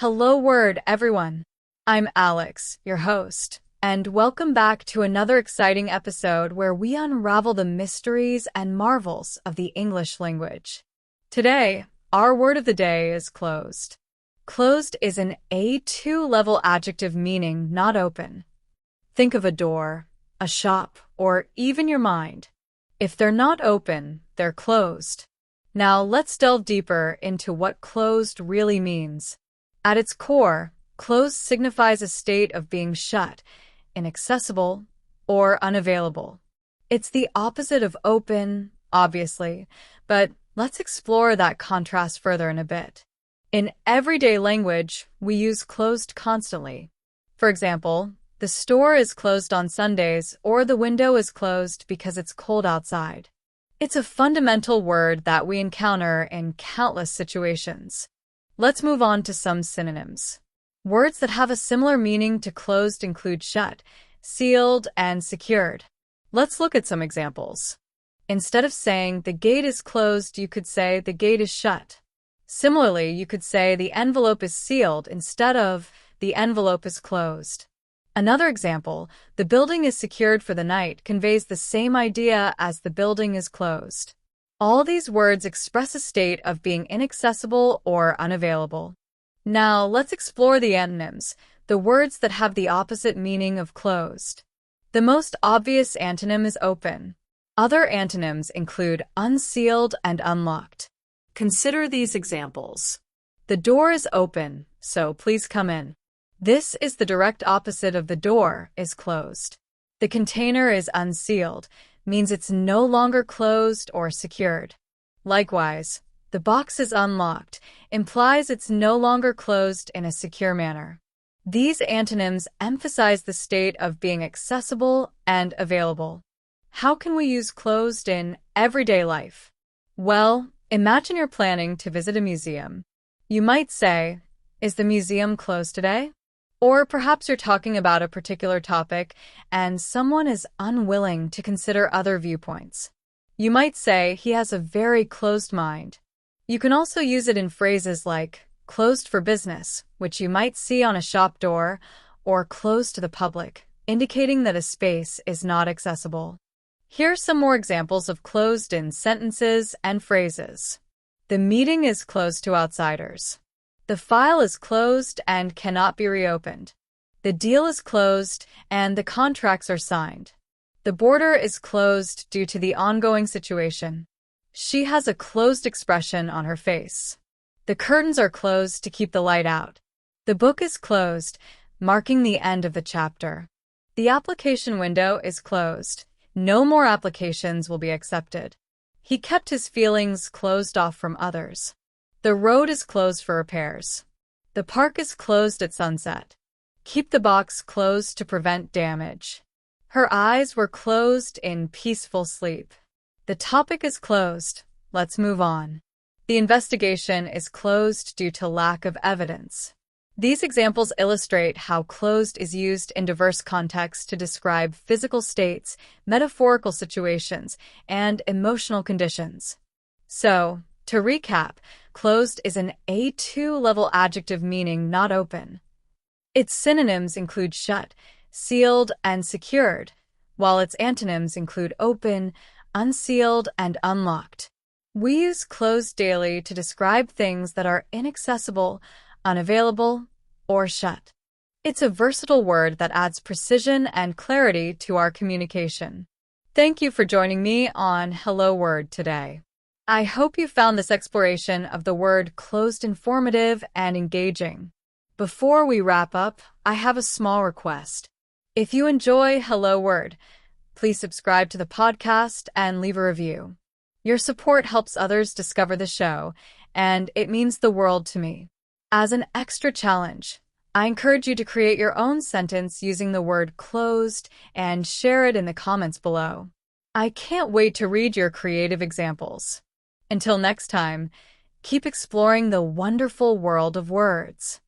Hello, word, everyone. I'm Alex, your host, and welcome back to another exciting episode where we unravel the mysteries and marvels of the English language. Today, our word of the day is closed. Closed is an A2 level adjective meaning not open. Think of a door, a shop, or even your mind. If they're not open, they're closed. Now let's delve deeper into what closed really means. At its core, closed signifies a state of being shut, inaccessible, or unavailable. It's the opposite of open, obviously, but let's explore that contrast further in a bit. In everyday language, we use closed constantly. For example, the store is closed on Sundays, or the window is closed because it's cold outside. It's a fundamental word that we encounter in countless situations. Let's move on to some synonyms. Words that have a similar meaning to closed include shut, sealed, and secured. Let's look at some examples. Instead of saying the gate is closed, you could say the gate is shut. Similarly, you could say the envelope is sealed instead of the envelope is closed. Another example, the building is secured for the night, conveys the same idea as the building is closed. All these words express a state of being inaccessible or unavailable. Now, let's explore the antonyms, the words that have the opposite meaning of closed. The most obvious antonym is open. Other antonyms include unsealed and unlocked. Consider these examples. The door is open, so please come in. This is the direct opposite of the door is closed. The container is unsealed, means it's no longer closed or secured. Likewise, the box is unlocked, implies it's no longer closed in a secure manner. These antonyms emphasize the state of being accessible and available. How can we use closed in everyday life? Well, imagine you're planning to visit a museum. You might say, "Is the museum closed today?" Or perhaps you're talking about a particular topic and someone is unwilling to consider other viewpoints. You might say he has a very closed mind. You can also use it in phrases like closed for business, which you might see on a shop door, or closed to the public, indicating that a space is not accessible. Here are some more examples of closed in sentences and phrases. The meeting is closed to outsiders. The file is closed and cannot be reopened. The deal is closed and the contracts are signed. The border is closed due to the ongoing situation. She has a closed expression on her face. The curtains are closed to keep the light out. The book is closed, marking the end of the chapter. The application window is closed. No more applications will be accepted. He kept his feelings closed off from others. The road is closed for repairs. The park is closed at sunset. Keep the box closed to prevent damage. Her eyes were closed in peaceful sleep. The topic is closed. Let's move on. The investigation is closed due to lack of evidence. These examples illustrate how closed is used in diverse contexts to describe physical states, metaphorical situations, and emotional conditions. So, to recap, closed is an A2 level adjective meaning not open. Its synonyms include shut, sealed, and secured, while its antonyms include open, unsealed, and unlocked. We use closed daily to describe things that are inaccessible, unavailable, or shut. It's a versatile word that adds precision and clarity to our communication. Thank you for joining me on Hello Word today. I hope you found this exploration of the word closed informative and engaging. Before we wrap up, I have a small request. If you enjoy Hello Word, please subscribe to the podcast and leave a review. Your support helps others discover the show, and it means the world to me. As an extra challenge, I encourage you to create your own sentence using the word closed and share it in the comments below. I can't wait to read your creative examples. Until next time, keep exploring the wonderful world of words.